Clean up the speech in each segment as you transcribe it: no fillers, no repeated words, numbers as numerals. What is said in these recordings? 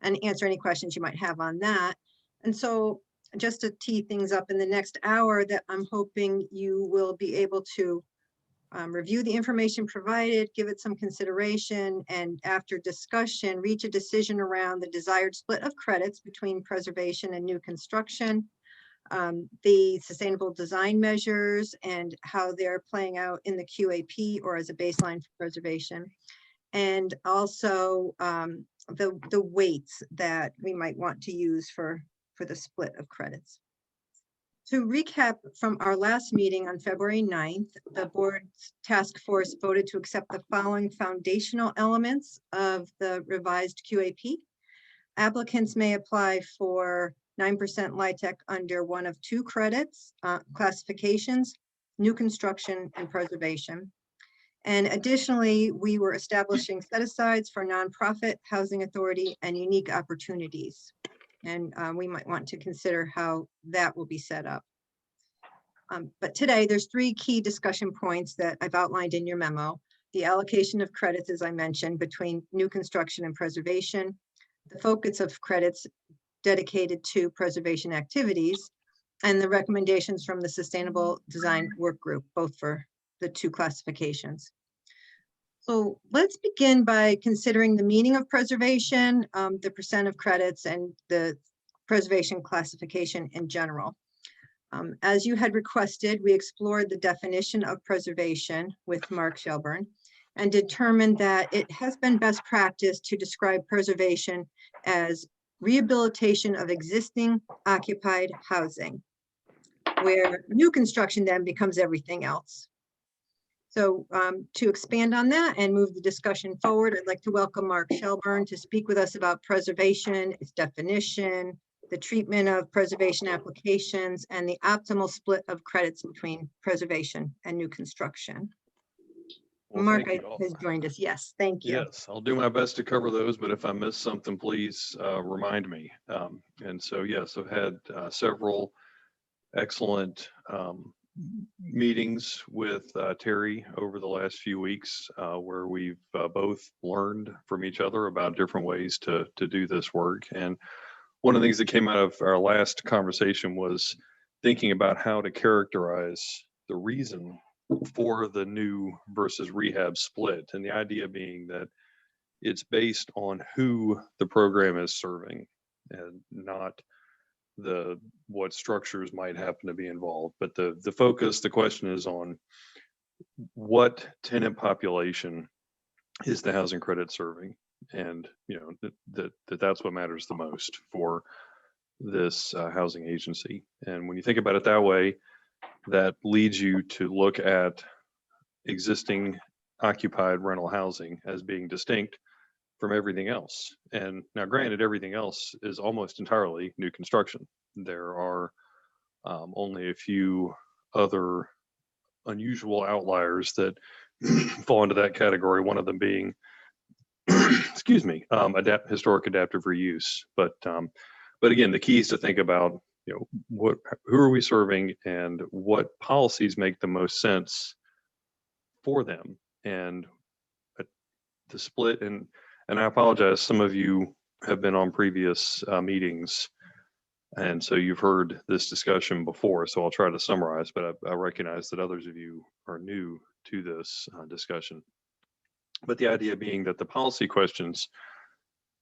and answer any questions you might have on that. And so just to tee things up in the next hour, that I'm hoping you will be able to review the information provided, give it some consideration, and after discussion, reach a decision around the desired split of credits between preservation and new construction, the sustainable design measures and how they're playing out in the QAP or as a baseline for preservation, and also the weights that we might want to use for the split of credits. To recap from our last meeting on February 9th, the board's task force voted to accept the following foundational elements of the revised QAP. Applicants may apply for 9% LIHTC under one of two credits, classifications, new construction and preservation. And additionally, we were establishing set-asides for nonprofit, housing authority, and unique opportunities. And we might want to consider how that will be set up. But today, there's three key discussion points that I've outlined in your memo. The allocation of credits, as I mentioned, between new construction and preservation, the focus of credits dedicated to preservation activities, and the recommendations from the Sustainable Design Work Group, both for the two classifications. So let's begin by considering the meaning of preservation, the percent of credits, and the preservation classification in general. As you had requested, we explored the definition of preservation with Mark Shelburne and determined that it has been best practice to describe preservation as rehabilitation of existing occupied housing, where new construction then becomes everything else. So to expand on that and move the discussion forward, I'd like to welcome Mark Shelburne to speak with us about preservation, its definition, the treatment of preservation applications, and the optimal split of credits between preservation and new construction. Well, Mark has joined us. Yes, thank you. Yes, I'll do my best to cover those, but if I miss something, please remind me. And so, yes, I've had several excellent meetings with Terry over the last few weeks where we've both learned from each other about different ways to do this work. And one of the things that came out of our last conversation was thinking about how to characterize the reason for the new versus rehab split. And the idea being that it's based on who the program is serving and not what structures might happen to be involved. But the focus, the question is on what tenant population is the housing credit serving? And that's what matters the most for this housing agency. And when you think about it that way, that leads you to look at existing occupied rental housing as being distinct from everything else. And now granted, everything else is almost entirely new construction. There are only a few other unusual outliers that fall into that category, one of them being excuse me, historic adaptive reuse. But again, the key is to think about, who are we serving and what policies make the most sense for them. And the split, and I apologize, some of you have been on previous meetings, and so you've heard this discussion before, so I'll try to summarize, but I recognize that others of you are new to this discussion. But the idea being that the policy questions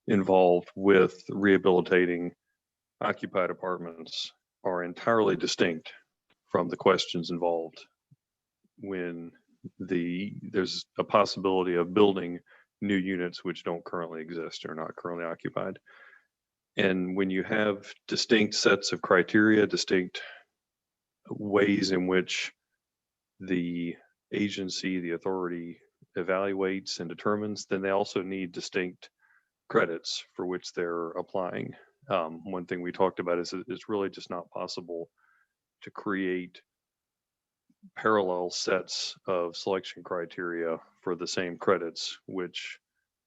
involved with rehabilitating occupied apartments are entirely distinct from the questions involved when there's a possibility of building new units which don't currently exist or not currently occupied. And when you have distinct sets of criteria, distinct ways in which the agency, the authority evaluates and determines, then they also need distinct credits for which they're applying. One thing we talked about is it's really just not possible to create parallel sets of selection criteria for the same credits, which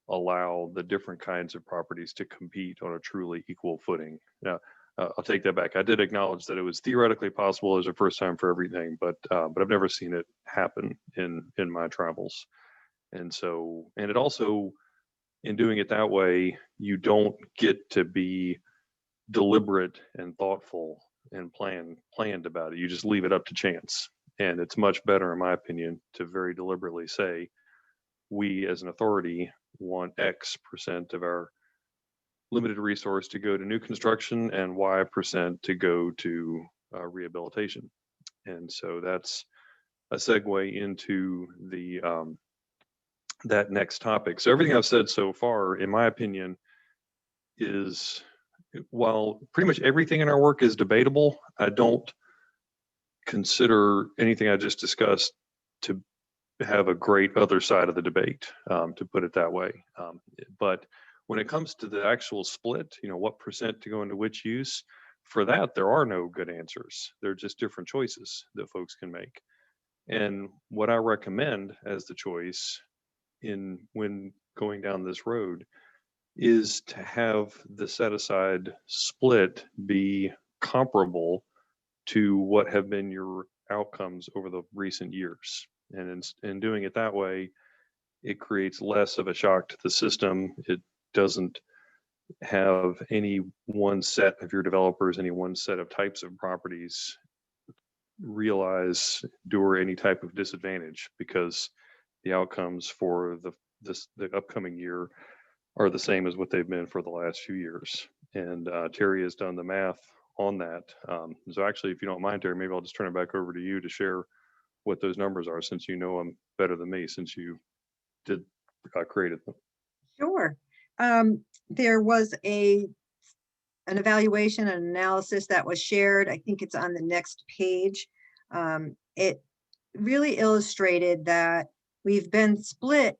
allow the different kinds of properties to compete on a truly equal footing. Now, I'll take that back. I did acknowledge that it was theoretically possible as a first time for everything, but I've never seen it happen in my travels. And it also in doing it that way, you don't get to be deliberate and thoughtful and planned about it. You just leave it up to chance. And it's much better, in my opinion, to very deliberately say, we as an authority want X% of our limited resource to go to new construction and Y% to go to rehabilitation. And so that's a segue into the that next topic. So everything I've said so far, in my opinion, is, while pretty much everything in our work is debatable, I don't consider anything I just discussed to have a great other side of the debate, to put it that way. But when it comes to the actual split, what percent to go into which use, for that, there are no good answers. They're just different choices that folks can make. And what I recommend as the choice when going down this road is to have the set aside split be comparable to what have been your outcomes over the recent years. And in doing it that way, it creates less of a shock to the system. It doesn't have any one set of your developers, any one set of types of properties realize endure any type of disadvantage, because the outcomes for the upcoming year are the same as what they've been for the last few years. And Terry has done the math on that. So actually, if you don't mind, Terry, maybe I'll just turn it back over to you to share what those numbers are, since you know them better than me, since you did created them. Sure. There was an evaluation, an analysis that was shared. I think it's on the next page. It really illustrated that we've been split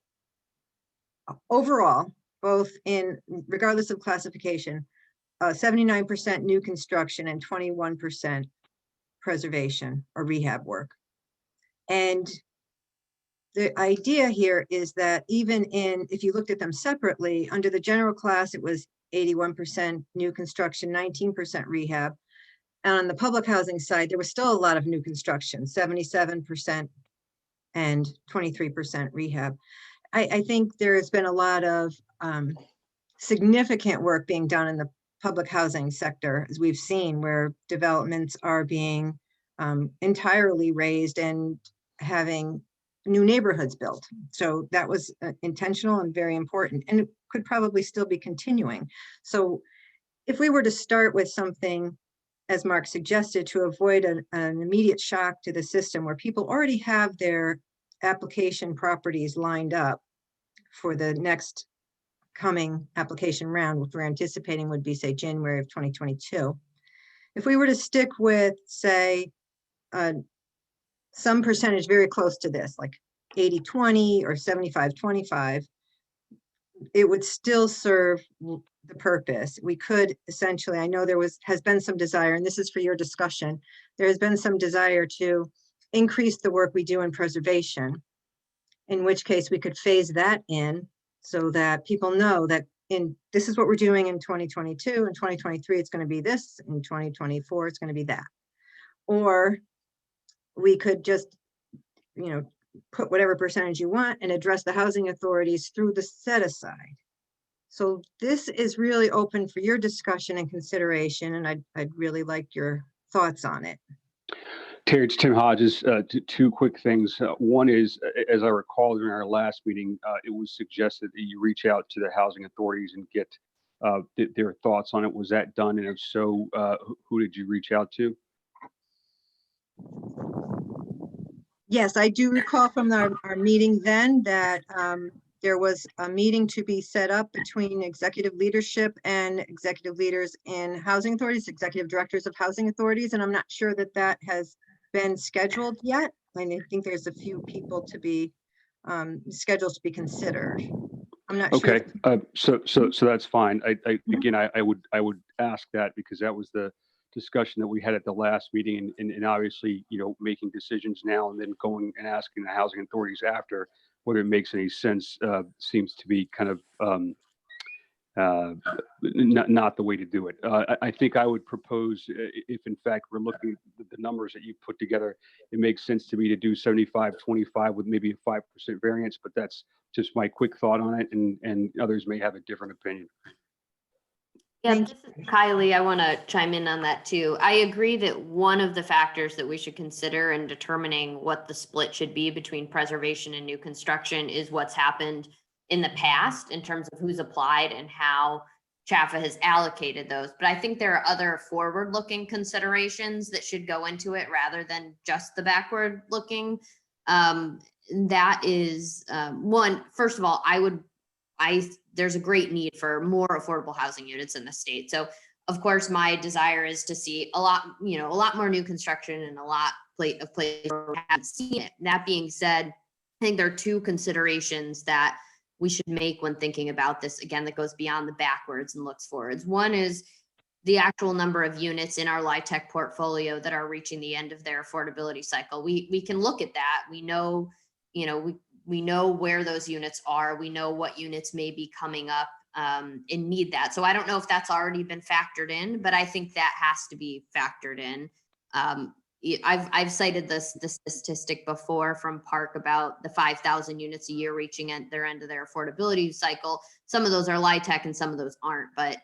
overall, both in, regardless of classification, 79% new construction and 21% preservation or rehab work. And the idea here is that even if you looked at them separately, under the general class, it was 81% new construction, 19% rehab. And on the public housing side, there was still a lot of new construction, 77% and 23% rehab. I think there has been a lot of significant work being done in the public housing sector, as we've seen, where developments are being entirely raised and having new neighborhoods built. So that was intentional and very important, and it could probably still be continuing. So if we were to start with something, as Mark suggested, to avoid an immediate shock to the system where people already have their application properties lined up for the next coming application round, which we're anticipating would be, say, January of 2022. If we were to stick with, say, some percentage very close to this, like 80-20 or 75-25, it would still serve the purpose. We could essentially, I know there has been some desire, and this is for your discussion, there has been some desire to increase the work we do in preservation, in which case we could phase that in so that people know that this is what we're doing in 2022, in 2023 it's going to be this, in 2024 it's going to be that. Or we could just, put whatever percentage you want and address the housing authorities through the set aside. So this is really open for your discussion and consideration, and I'd really like your thoughts on it. Terry, it's Tim Hodges. Two quick things. One is, as I recall during our last meeting, it was suggested that you reach out to the housing authorities and get their thoughts on it. Was that done? And if so, who did you reach out to? Yes, I do recall from our meeting then that there was a meeting to be set up between executive leadership and executive leaders in housing authorities, executive directors of housing authorities, and I'm not sure that that has been scheduled yet. I think there's a few people to be scheduled to be considered. I'm not sure. Okay, so that's fine. Again, I would ask that because that was the discussion that we had at the last meeting, and obviously, making decisions now and then going and asking the housing authorities after whether it makes any sense seems to be kind of not the way to do it. I think I would propose, if in fact we're looking at the numbers that you put together, it makes sense to me to do 75-25 with maybe a 5% variance, but that's just my quick thought on it, and others may have a different opinion. Yeah, Thank this is Kylie. I want to chime in on that too. I agree that one of the factors that we should consider in determining what the split should be between preservation and new construction is what's happened in the past in terms of who's applied and how Chfa has allocated those. But I think there are other forward-looking considerations that should go into it rather than just the backward-looking. That is one. First of all, there's a great need for more affordable housing units in the state. So of course, my desire is to see a lot more new construction and a lot of places where we haven't seen it. That being said, I think there are two considerations that we should make when thinking about this, again, that goes beyond the backwards and looks forwards. One is the actual number of units in our LIHTC portfolio that are reaching the end of their affordability cycle. We can look at that. We know, we know where those units are. We know what units may be coming up and need that. So I don't know if that's already been factored in, but I think that has to be factored in. I've cited the statistic before from Park about the 5,000 units a year reaching at their end of their affordability cycle. Some of those are LIHTC and some of those aren't, but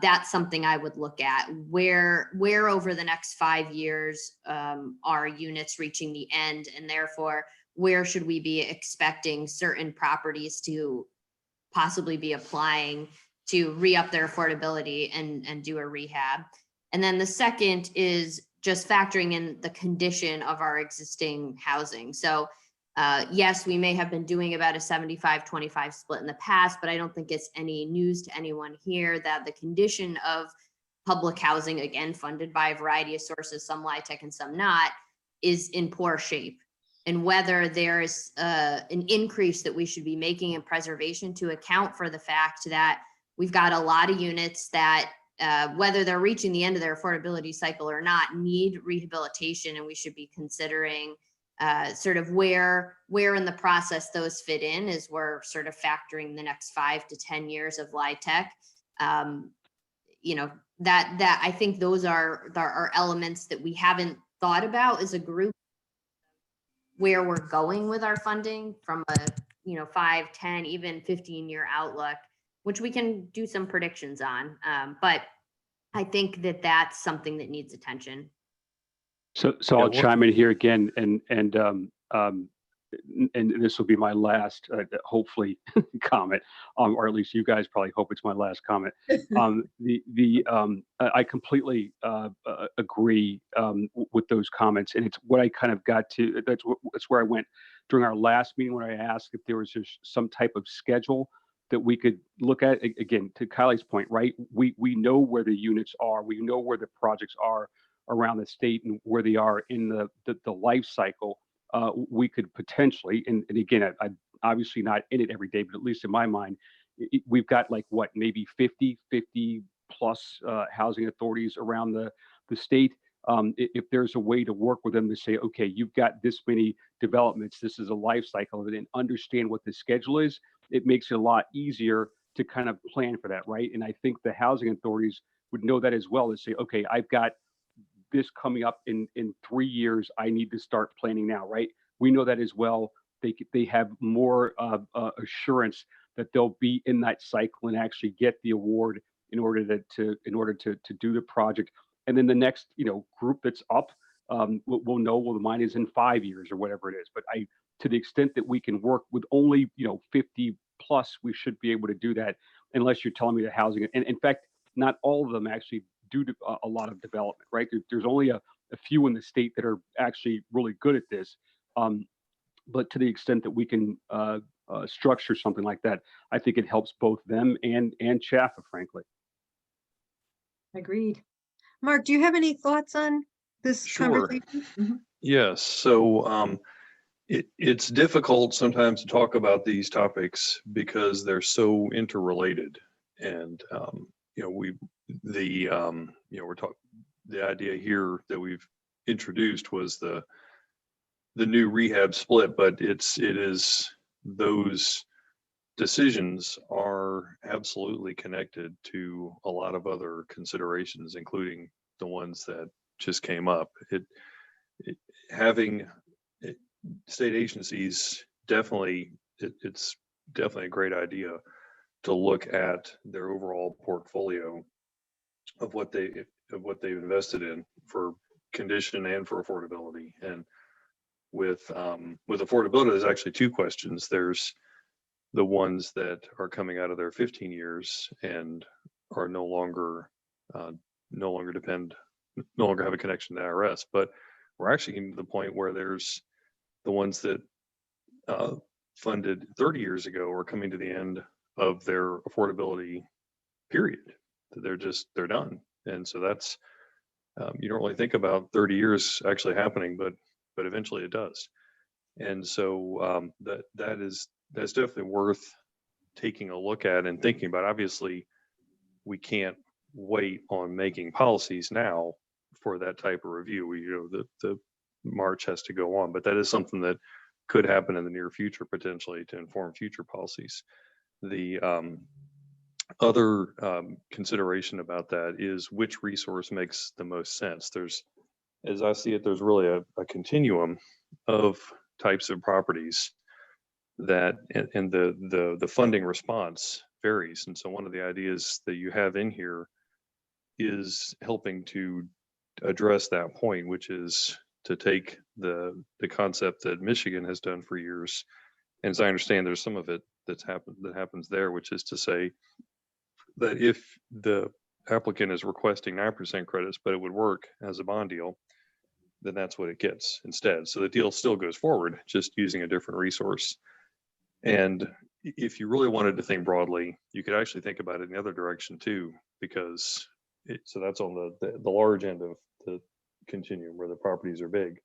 that's something I would look at. Where over the next 5 years are units reaching the end, and therefore where should we be expecting certain properties to possibly be applying to re-up their affordability and do a rehab. And then the second is just factoring in the condition of our existing housing. So yes, we may have been doing about a 75-25 split in the past, but I don't think it's any news to anyone here that the condition of public housing, again, funded by a variety of sources, some LIHTC and some not, is in poor shape. And whether there's an increase that we should be making in preservation to account for the fact that we've got a lot of units that whether they're reaching the end of their affordability cycle or not, need rehabilitation, and we should be considering sort of where in the process those fit in as we're sort of factoring the next 5 to 10 years of LIHTC. That I think those are elements that we haven't thought about as a group, where we're going with our funding from a 5, 10, even 15-year outlook, which we can do some predictions on. But I think that that's something that needs attention. So I'll chime in here again, and this will be my last, hopefully, comment, or at least you guys probably hope it's my last comment. I completely agree with those comments, and it's what I kind of got to. That's where I went during our last meeting when I asked if there was just some type of schedule that we could look at. Again, to Kylie's point, right? We know where the units are. We know where the projects are around the state and where they are in the life cycle. We could potentially, and again, I'm obviously not in it every day, but at least in my mind, we've got like what, maybe 50 plus housing authorities around the state. If there's a way to work with them to say, okay, you've got this many developments, this is a life cycle, and understand what the schedule is, it makes it a lot easier to kind of plan for that, right? And I think the housing authorities would know that as well, to say, okay, I've got this coming up in 3 years, I need to start planning now, right? We know that as well. They have more assurance that they'll be in that cycle and actually get the award in order to do the project. And then the next group that's up will know, well, the mine is in 5 years or whatever it is. But to the extent that we can work with only 50 plus, we should be able to do that, unless you're telling me the housing. And in fact, not all of them actually do a lot of development, right? There's only a few in the state that are actually really good at this. But to the extent that we can structure something like that, I think it helps both them and Chfa, frankly. Agreed. Mark, do you have any thoughts on this conversation? Mm-hmm. Yes. So it's difficult sometimes to talk about these topics because they're so interrelated, and the idea here that we've introduced was the new rehab split, but it is those decisions are absolutely connected to a lot of other considerations, including the ones that just came up. Having state agencies definitely, it's definitely a great idea to look at their overall portfolio of what they've invested in for condition and for affordability. And with affordability, there's actually two questions. There's the ones that are coming out of their 15 years and are no longer have a connection to the IRS. But we're actually getting to the point where there's the ones that funded 30 years ago are coming to the end of their affordability period. They're done. And so that's, you don't really think about 30 years actually happening, but eventually it does. And so that's definitely worth taking a look at and thinking about. Obviously, we can't wait on making policies now for that type of review. The march has to go on, but that is something that could happen in the near future, potentially, to inform future policies. The other consideration about that is which resource makes the most sense. As I see it, there's really a continuum of types of properties that, and the funding response varies. And so one of the ideas that you have in here is helping to address that point, which is to take the concept that Michigan has done for years. And as I understand, there's some of it that happens there, which is to say that if the applicant is requesting 9% credits, but it would work as a bond deal, then that's what it gets instead. So the deal still goes forward, just using a different resource. And if you really wanted to think broadly, you could actually think about it in the other direction too, because so that's on the large end of the continuum where the properties are big.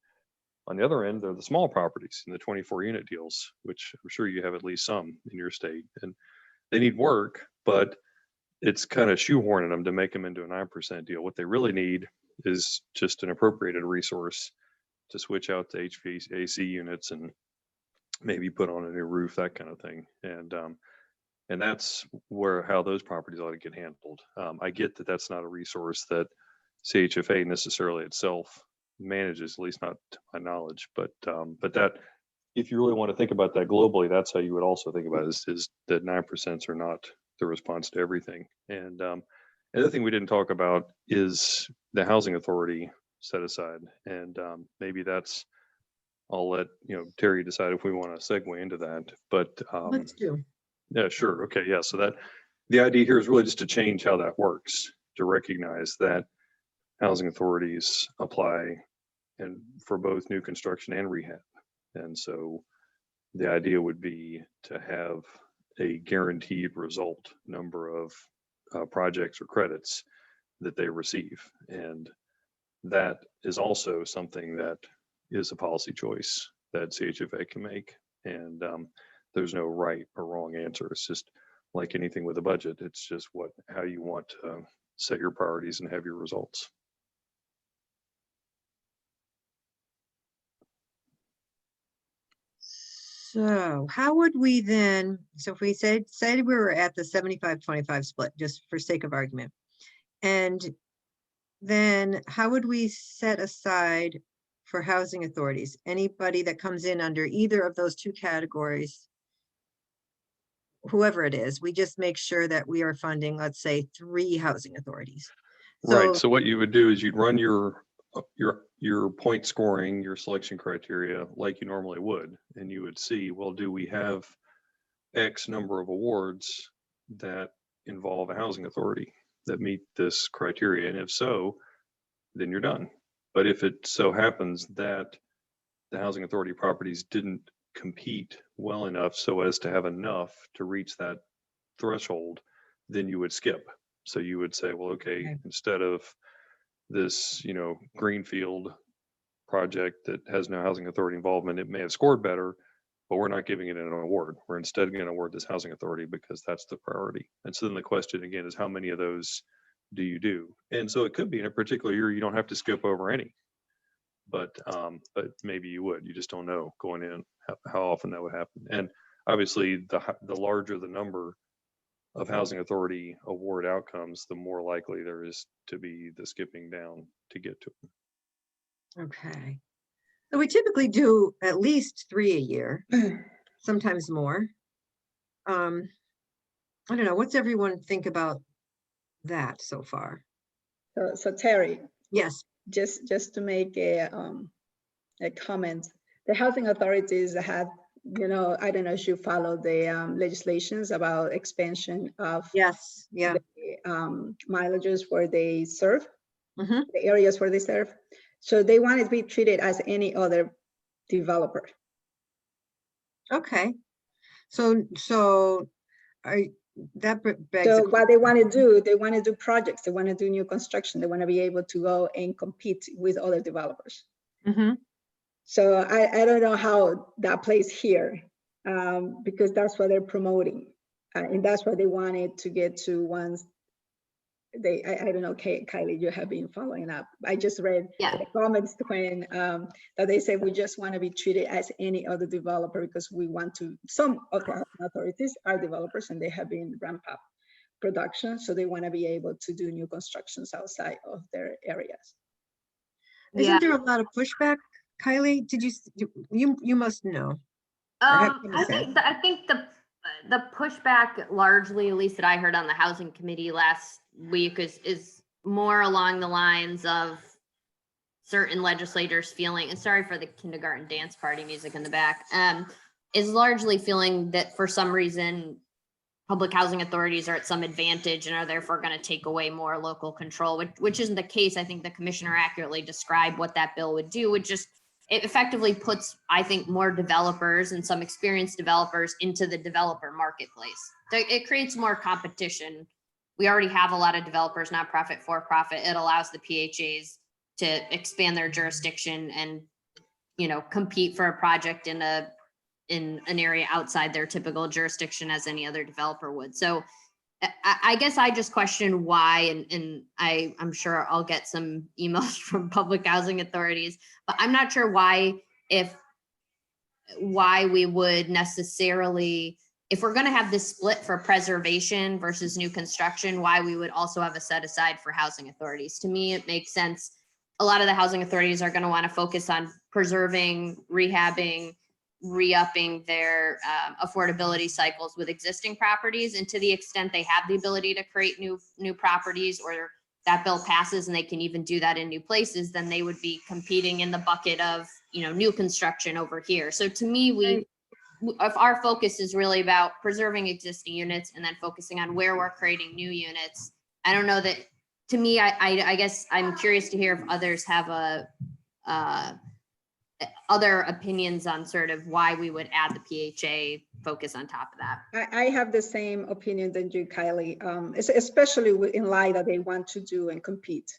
On the other end, they're the small properties in the 24 unit deals, which I'm sure you have at least some in your state, and they need work, but it's kind of shoehorning them to make them into a 9% deal. What they really need is just an appropriated resource to switch out to HVAC units and maybe put on a new roof, that kind of thing. And that's how those properties ought to get handled. I get that that's not a resource that CHFA necessarily itself manages, at least not to my knowledge. But that, if you really want to think about that globally, that's how you would also think about it, is that 9% are not the response to everything. And another thing we didn't talk about is the housing authority set aside. And maybe that's, I'll let Terry decide if we want to segue into that. But Let's do. yeah, sure. Okay. Yeah. So that the idea here is really just to change how that works, to recognize that housing authorities apply and for both new construction and rehab. And so the idea would be to have a guaranteed result number of projects or credits that they receive. And that is also something that is a policy choice that CHFA can make. And there's no right or wrong answer. It's just like anything with a budget. It's just how you want to set your priorities and have your results. So how would we then, so if we say we were at the 75-25 split, just for sake of argument, and then how would we set aside for housing authorities, anybody that comes in under either of those two categories, whoever it is, we just make sure that we are funding, let's say, 3 housing authorities. Right. So what you would do is you'd run your point scoring, your selection criteria like you normally would, and you would see, well, do we have X number of awards that involve a housing authority that meet this criteria? And if so, then you're done. But if it so happens that the housing authority properties didn't compete well enough so as to have enough to reach that threshold, then you would skip. So you would say, well, okay, instead of this, greenfield project that has no housing authority involvement, it may have scored better, but we're not giving it an award. We're instead going to award this housing authority because that's the priority. And so then the question again is, how many of those do you do? And so it could be in a particular year, you don't have to skip over any, but maybe you would. You just don't know going in how often that would happen. And obviously the larger the number of housing authority award outcomes, the more likely there is to be the skipping down to get to it. Okay. So we typically do at least 3 a year, sometimes more. I don't know, what's everyone think about that so far? So Terry, Yes, just to make a comment, the housing authorities have, I don't know if you follow the legislations about expansion of yes, yeah. the mileages where they serve, Mhm. the areas where they serve. So they want it to be treated as any other developer. Okay. So that begs. So what they want to do, they want to do projects, they want to do new construction, they want to be able to go and compete with other developers. Mhm. So I don't know how that plays here, because that's what they're promoting. And that's what they wanted to get to once I don't know, Kylie, you have been following up. I just read the comments when that they say we just want to be treated as any other developer because we want to, some of the authorities are developers and they have been ramp up production. So they want to be able to do new constructions outside of their areas. Isn't there a lot of pushback, Kylie? Did you must know. I think the pushback largely, at least that I heard on the housing committee last week, is more along the lines of certain legislators feeling, and sorry for the kindergarten dance party music in the back, is largely feeling that for some reason public housing authorities are at some advantage and are therefore going to take away more local control, which isn't the case. I think the commissioner accurately described what that bill would do. It effectively puts, I think, more developers and some experienced developers into the developer marketplace. So it creates more competition. We already have a lot of developers, nonprofit, for-profit. It allows the PHAs to expand their jurisdiction and, compete for a project in an area outside their typical jurisdiction as any other developer would. So I guess I just question why, and I'm sure I'll get some emails from public housing authorities, but I'm not sure why we would necessarily, if we're going to have this split for preservation versus new construction, why we would also have a set aside for housing authorities. To me, it makes sense. A lot of the housing authorities are going to want to focus on preserving, rehabbing, re-upping their affordability cycles with existing properties, and to the extent they have the ability to create new properties, or that bill passes and they can even do that in new places, then they would be competing in the bucket of new construction over here. So to me, if our focus is really about preserving existing units and then focusing on where we're creating new units, I don't know that, to me, I guess I'm curious to hear if others have other opinions on sort of why we would add the PHA focus on top of that. I have the same opinion than you, Kylie, especially in light that they want to do and compete.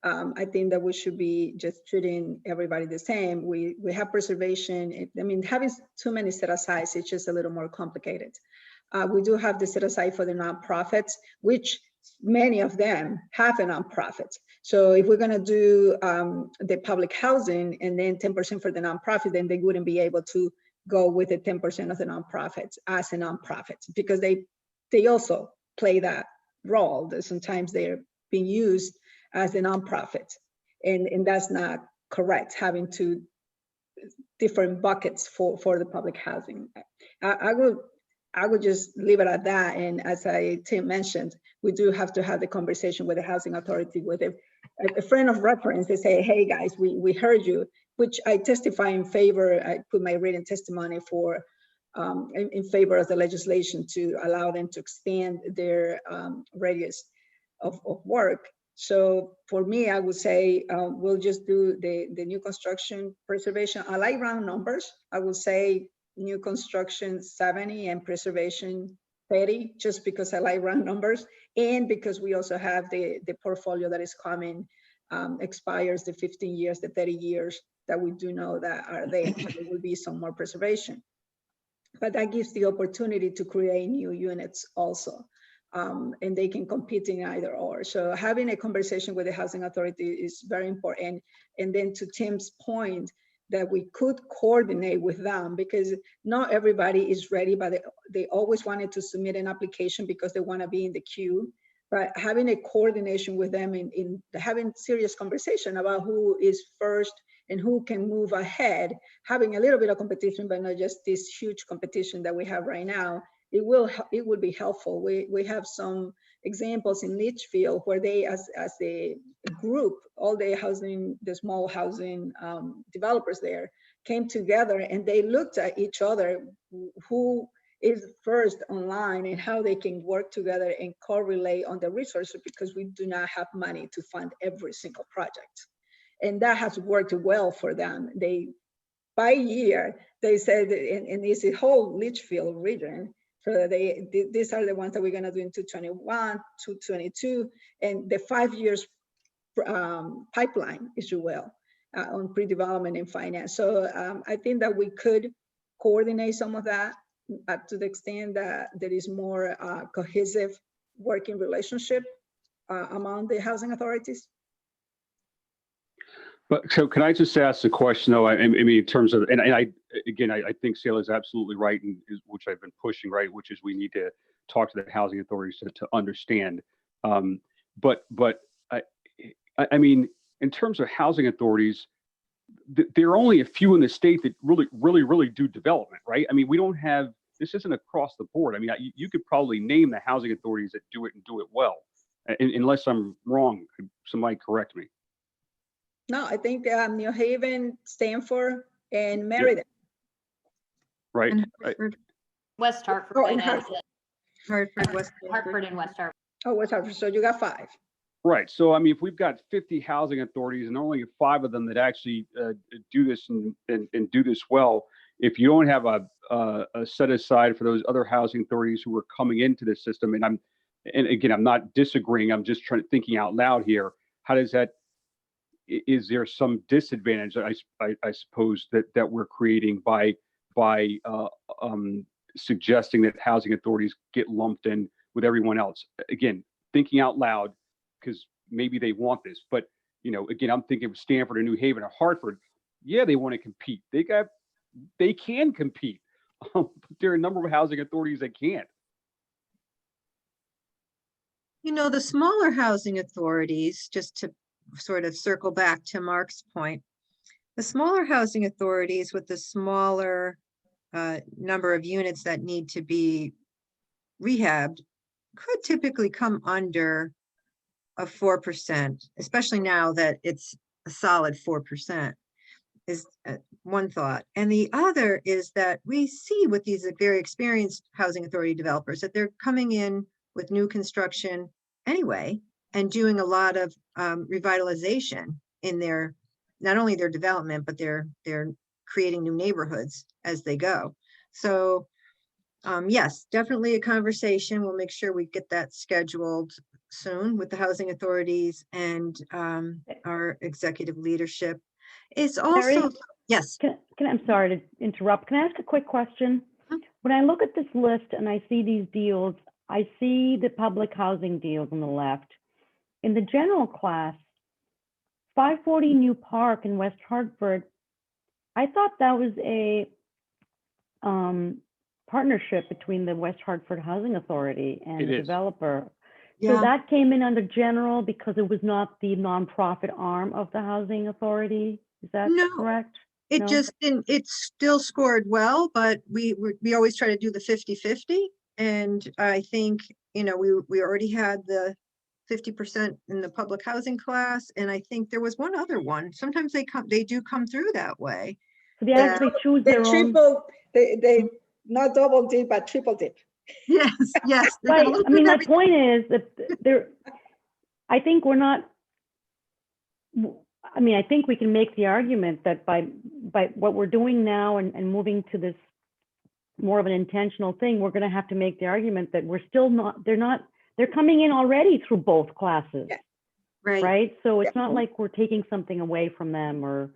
I think that we should be just treating everybody the same. We have preservation. I mean, having too many set asides, it's just a little more complicated. We do have the set aside for the nonprofits, which many of them have a nonprofit. So if we're going to do the public housing and then 10% for the nonprofit, then they wouldn't be able to go with the 10% of the nonprofits as a nonprofit, because they also play that role. That sometimes they're being used as a nonprofit, and that's not correct, having two different buckets for the public housing. I would just leave it at that. And as Tim mentioned, we do have to have the conversation with the housing authority, with a friend of reference. They say, hey guys, we heard you, which I testify in favor. I put my written testimony for in favor of the legislation to allow them to expand their radius of work. So for me, I would say we'll just do the new construction preservation. I like round numbers. I would say new construction 70 and preservation 30, just because I like round numbers, and because we also have the portfolio that is coming, expires the 15 years, the 30 years that we do know that are there. There will be some more preservation, but that gives the opportunity to create new units also. And they can compete in either or. So having a conversation with the housing authority is very important. And then to Tim's point, that we could coordinate with them, because not everybody is ready, but they always wanted to submit an application because they want to be in the queue. But having a coordination with them in having serious conversation about who is first and who can move ahead, having a little bit of competition, but not just this huge competition that we have right now, it will be helpful. We have some examples in Litchfield where they, as a group, all the small housing developers there came together and they looked at each other, who is first online and how they can work together and correlate on the resources, because we do not have money to fund every single project. And that has worked well for them. They, by year, they said, and it's a whole Litchfield region, so these are the ones that we're gonna do in 221, 222, and the 5 years pipeline, if you will, on pre-development and finance. So I think that we could coordinate some of that to the extent that there is more cohesive working relationship among the housing authorities. But so can I just ask a question though? I mean, in terms of, and I think Sailor is absolutely right, and which I've been pushing, right, which is we need to talk to the housing authorities to understand. But I mean, in terms of housing authorities, there are only a few in the state that really do development, right? I mean, we don't have, this isn't across the board. I mean, you could probably name the housing authorities that do it and do it well, unless I'm wrong. Somebody correct me. No, I think New Haven, Stanford, and Meriden. Right. And Hartford, West Hartford. Oh, and and Hartford, West Hartford and West Hartford. Oh, West Hartford. So you got 5. Right. So, I mean, if we've got 50 housing authorities and only 5 of them that actually do this and do this well, if you don't have a set aside for those other housing authorities who are coming into the system, and again, I'm not disagreeing, I'm just thinking out loud here. How does that, is there some disadvantage, I suppose, that we're creating by suggesting that housing authorities get lumped in with everyone else? Again, thinking out loud, because maybe they want this, but again, I'm thinking of Stanford or New Haven or Hartford. Yeah, they want to compete. They can compete. But there are a number of housing authorities that can't. the smaller housing authorities, just to sort of circle back to Mark's point, the smaller housing authorities with the smaller number of units that need to be rehabbed could typically come under a 4%, especially now that it's a solid 4%, is one thought. And the other is that we see with these very experienced housing authority developers that they're coming in with new construction anyway and doing a lot of revitalization in their, not only their development, but they're creating new neighborhoods as they go. So yes, definitely a conversation. We'll make sure we get that scheduled soon with the housing authorities and our executive leadership. It's also, Mary? yes. I'm sorry to interrupt. Can I ask a quick question? When I look at this list and I see these deals, I see the public housing deals on the left. In the general class, 540 New Park in West Hartford, I thought that was a partnership between the West Hartford Housing Authority and the developer. Yeah. So that came in under general because it was not the nonprofit arm of the housing authority. Is that correct? It No? just didn't, it still scored well, but we always try to do the 50-50. And I think, we already had the 50% in the public housing class. And I think there was one other one. Sometimes they do come through that way. So they actually choose their own. They not double dip, but triple dip. Yes, yes. Right. I mean, my point is that I think we're not, I think we can make the argument that by what we're doing now and moving to this more of an intentional thing, we're going to have to make the argument that we're still not, they're coming in already through both classes. Yeah. Right. So it's not like we're taking something away from them, or,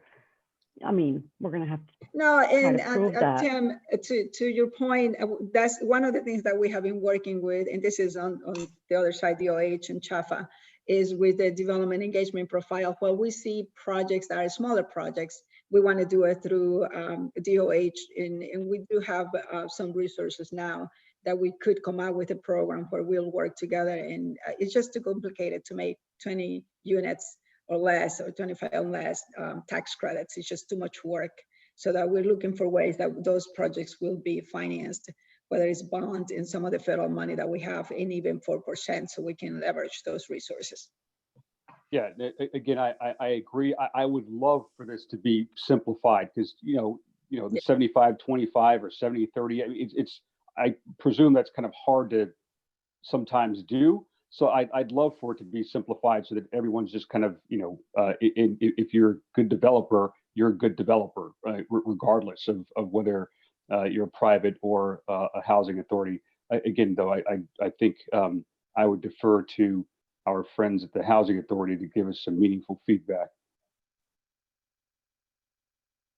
we're going to have to. No, and prove that. Tim, to your point, that's one of the things that we have been working with, and this is on the other side, DOH and Chfa, is with the development engagement profile. Where we see projects that are smaller projects, we want to do it through DOH, and we do have some resources now that we could come out with a program where we'll work together. And it's just too complicated to make 20 units or less, or 25 or less tax credits. It's just too much work. So that we're looking for ways that those projects will be financed, whether it's bond and some of the federal money that we have, and even 4%, so we can leverage those resources. Yeah, again, I agree. I would love for this to be simplified, because the 75-25 or 70-30. I presume that's kind of hard to sometimes do. So I'd love for it to be simplified so that everyone's just kind of, if you're a good developer, you're a good developer, right? Regardless of whether you're a private or a housing authority. Again, though, I think I would defer to our friends at the housing authority to give us some meaningful feedback.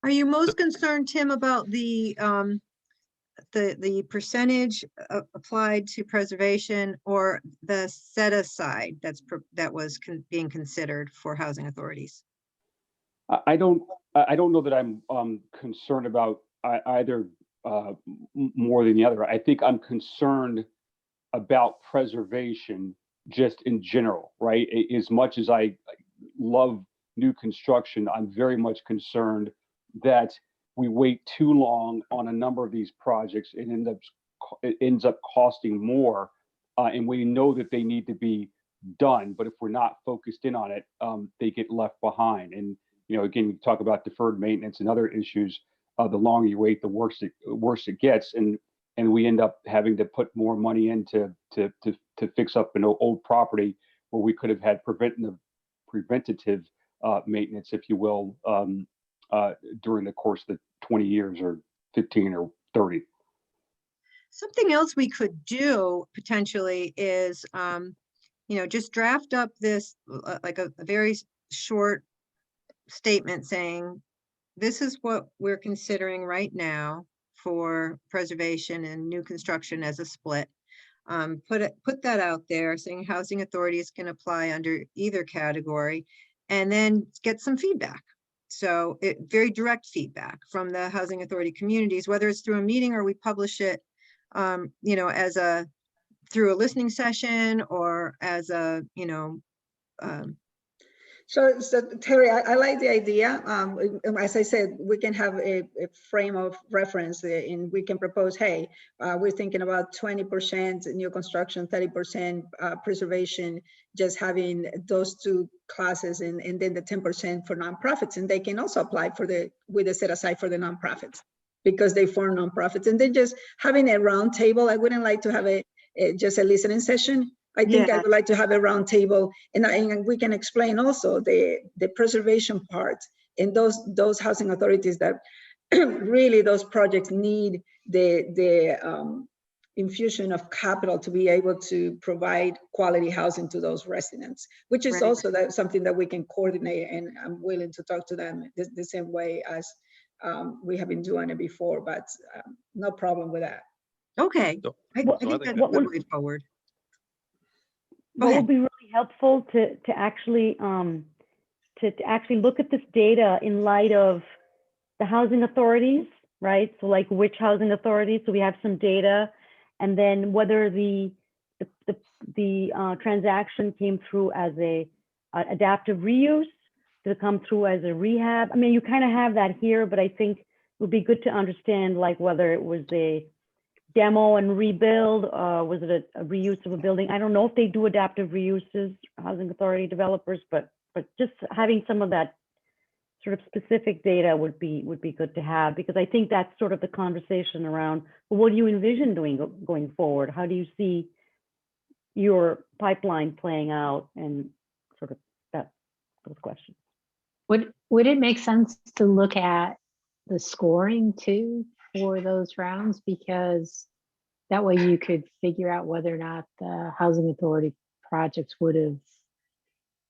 Are you most concerned, Tim, about the percentage applied to preservation, or the set aside that was being considered for housing authorities? I don't know that I'm concerned about either more than the other. I think I'm concerned about preservation just in general, right? As much as I love new construction, I'm very much concerned that we wait too long on a number of these projects. It ends up costing more, and we know that they need to be done. But if we're not focused in on it, they get left behind. And again, you talk about deferred maintenance and other issues. The longer you wait, the worse it gets, and we end up having to put more money into to fix up an old property where we could have had preventative maintenance, if you will, during the course of the 20 years or 15 or 30. Something else we could do potentially is, just draft up this like a very short statement saying, this is what we're considering right now for preservation and new construction as a split. Put that out there, saying housing authorities can apply under either category, and then get some feedback. So very direct feedback from the housing authority communities, whether it's through a meeting or we publish it, through a listening session, or as a, So Terry, I like the idea. As I said, we can have a frame of reference, and we can propose, hey, we're thinking about 20% new construction, 30% preservation, just having those two classes, and then the 10% for nonprofits. And they can also apply with a set aside for the nonprofits, because they form nonprofits. And then just having a round table. I wouldn't like to have just a listening session. I think I would like to have a round table, and we can explain also the preservation part, and those housing authorities that really those projects need the infusion of capital to be able to provide quality housing to those residents, which is also something that we can coordinate, and I'm willing to talk to them the same way as we have been doing it before, but no problem with that. okay. I think that's a good way forward. What would be really helpful to actually look at this data in light of the housing authorities, right? So like which housing authorities, so we have some data, and then whether the transaction came through as a adaptive reuse, did it come through as a rehab? I mean, you kind of have that here, but I think it would be good to understand like whether it was a demo and rebuild, was it a reuse of a building? I don't know if they do adaptive reuses, housing authority developers, but just having some of that sort of specific data would be good to have, because I think that's sort of the conversation around, well, what do you envision doing going forward? How do you see your pipeline playing out, and sort of those questions. Would it make sense to look at the scoring too for those rounds, because that way you could figure out whether or not the housing authority projects would have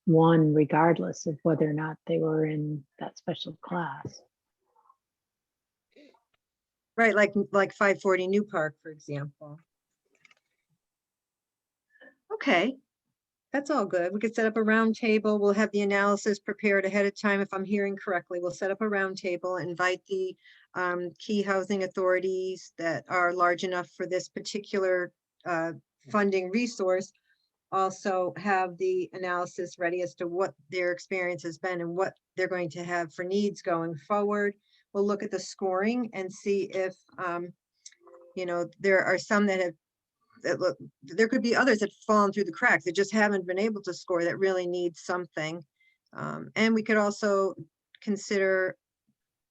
won regardless of whether or not they were in that special class. Right, like 540 New Park, for example. Okay. That's all good. We could set up a round table. We'll have the analysis prepared ahead of time. If I'm hearing correctly, we'll set up a round table, invite the key housing authorities that are large enough for this particular funding resource. Also have the analysis ready as to what their experience has been and what they're going to have for needs going forward. We'll look at the scoring and see if, you know, there are some that have look, there could be others that fallen through the cracks that just haven't been able to score that really need something. And we could also consider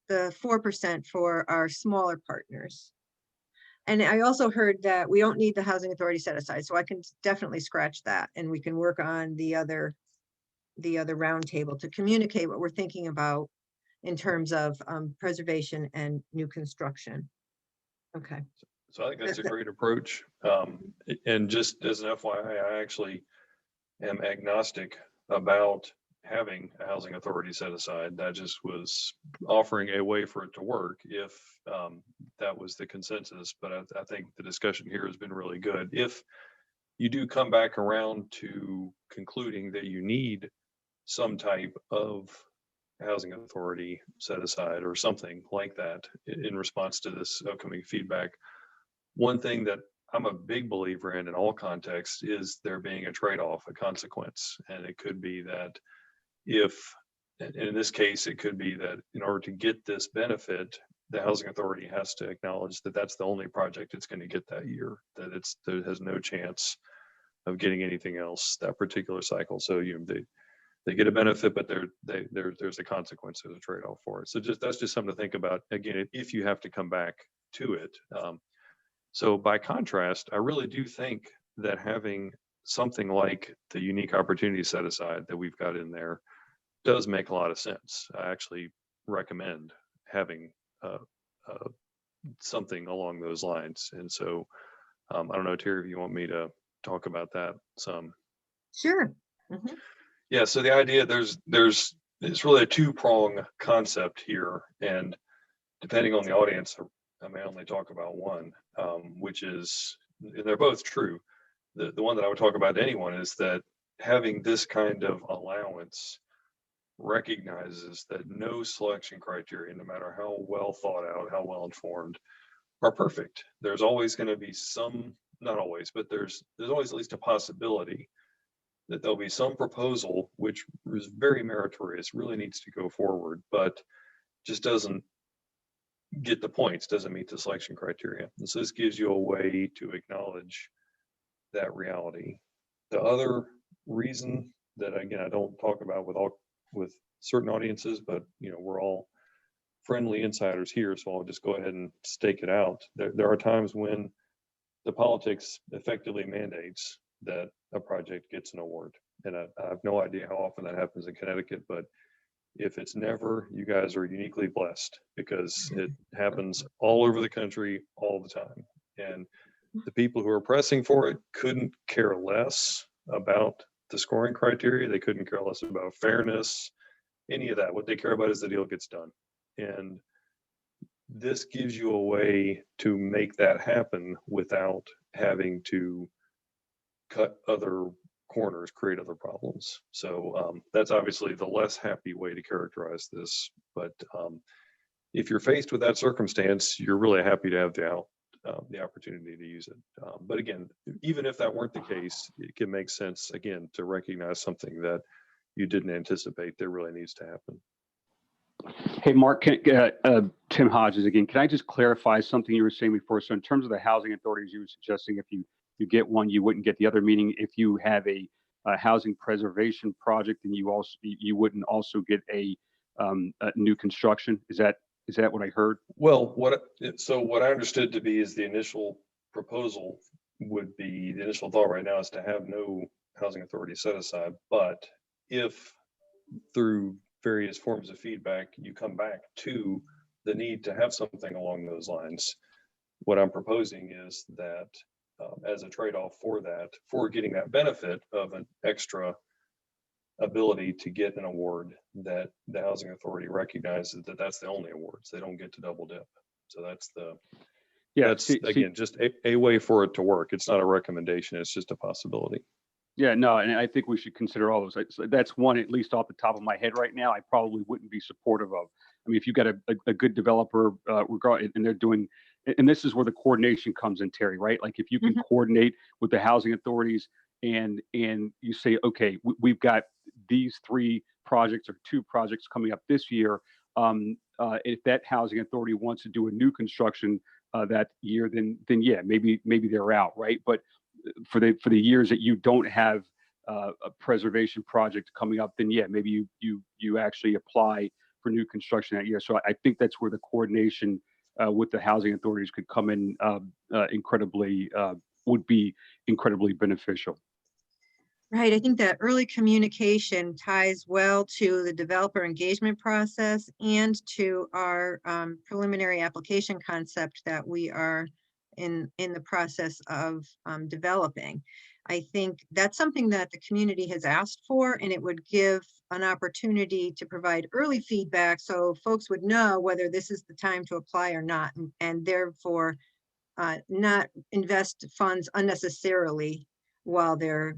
the 4% for our smaller partners. And I also heard that we don't need the housing authority set aside, so I can definitely scratch that, and we can work on the other roundtable to communicate what we're thinking about in terms of preservation and new construction. Okay. So I think that's a great approach. And just as an FYI, I actually am agnostic about having a housing authority set aside. I just was offering a way for it to work if that was the consensus. But I think the discussion here has been really good. If you do come back around to concluding that you need some type of housing authority set aside or something like that in response to this upcoming feedback, one thing that I'm a big believer in all contexts is there being a trade-off, a consequence. And it could be that if, and in this case, it could be that in order to get this benefit, the housing authority has to acknowledge that that's the only project it's going to get that year, that it has no chance of getting anything else that particular cycle. So, you know, they get a benefit, but there's a consequence, there's a trade-off for it. So that's just something to think about, again, if you have to come back to it. So by contrast, I really do think that having something like the unique opportunity set aside that we've got in there does make a lot of sense. I actually recommend having something along those lines. And so I don't know, Terry, if you want me to talk about that some. Sure. Mm-hmm. Yeah, so the idea it's really a two-prong concept here. And depending on the audience, I may only talk about one, which is, they're both true. The one that I would talk about to anyone is that having this kind of allowance recognizes that no selection criteria, no matter how well thought out, how well informed, are perfect. There's always going to be some, not always, but there's always at least a possibility that there'll be some proposal which is very meritorious, really needs to go forward, but just doesn't get the points, doesn't meet the selection criteria. And so this gives you a way to acknowledge that reality. The other reason that, again, I don't talk about with certain audiences, but you know, we're all friendly insiders here, so I'll just go ahead and stake it out. There are times when the politics effectively mandates that a project gets an award. And I have no idea how often that happens in Connecticut, but if it's never, you guys are uniquely blessed because it happens all over the country all the time. And the people who are pressing for it couldn't care less about the scoring criteria. They couldn't care less about fairness, any of that. What they care about is the deal gets done. And this gives you a way to make that happen without having to cut other corners, create other problems. So that's obviously the less happy way to characterize this. But if you're faced with that circumstance, you're really happy to have the opportunity to use it. But again, even if that weren't the case, it can make sense, again, to recognize something that you didn't anticipate that really needs to happen. Hey, Mark, Tim Hodges again. Can I just clarify something you were saying before? So in terms of the housing authorities, you were suggesting if you get one, you wouldn't get the other, meaning if you have a housing preservation project, then you wouldn't also get a new construction. Is that what I heard? Well, what I understood to be is the initial proposal would be, the initial thought right now is to have no housing authority set aside. But if through various forms of feedback, you come back to the need to have something along those lines, what I'm proposing is that as a trade-off for that, for getting that benefit of an extra ability to get an award, that the housing authority recognizes that that's the only awards. They don't get to double dip. So that's again, just a way for it to work. It's not a recommendation. It's just a possibility. Yeah, no, and I think we should consider all those. That's one, at least off the top of my head right now, I probably wouldn't be supportive of. I mean, if you've got a good developer, and they're doing, and this is where the coordination comes in, Terry, right? Like if you can coordinate with the housing authorities and you say, okay, we've got these 3 projects or 2 projects coming up this year. If that housing authority wants to do a new construction that year, then yeah, maybe they're out, right? But for the years that you don't have a preservation project coming up, then yeah, maybe you actually apply for new construction that year. So I think that's where the coordination with the housing authorities could come in would be incredibly beneficial. Right. I think that early communication ties well to the developer engagement process and to our preliminary application concept that we are in the process of developing. I think that's something that the community has asked for, and it would give an opportunity to provide early feedback so folks would know whether this is the time to apply or not, and therefore not invest funds unnecessarily while they're